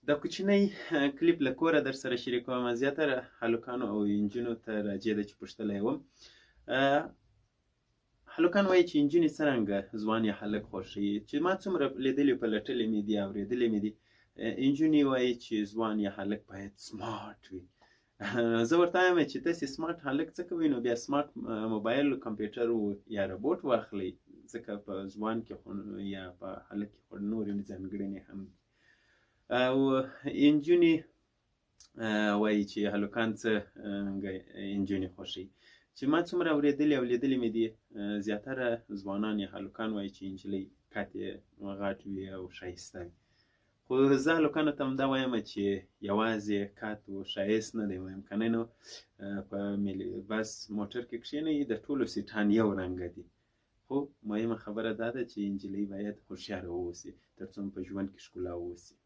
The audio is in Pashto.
دا کوچنی کلیپ له کوره در سره شریکوم. زیاتره هلکانو او انجونو ته راجع ده چې پوښتلی وم. هلکان وایي چې نجونې څرنګه ځوان یا هلک خوښوي. چې ما څومره لیدلي پلټلې مې دي اورېدلې مې دي، نجونې وایي چې ځوان یا هلک باید سمارټ وي. زه ورته وایم چې تاسې سمارټ هلک څه کوئ، نو بیا سمارټ موبایل، کمپیوټر یا روبوټ واخلئ، ځکه په ځوان کې خو یا په هلک کې خو نورې ځانګړنې هم دي. او نجونې وایي چې هلکان څنګه نجونې خوښوي. چې ما څومره اورېدلې او لیدلې مې دي، زیاتره ځوانان یا هلکان وایي چې نجلۍ قد یې غټ وي او ښایسته وي. خو زه هلکانو ته همدا وایم چې یوازې قد و ښایست نه دی مهم، که نه نو په بس موټر کې کښېنئ د ټولو سیټان یو رنګه دي. خو مهمه خبره دا ده چې نجلۍ باید هوښیاره واوسي تر څو په ژوند کې ښکلا واوسي.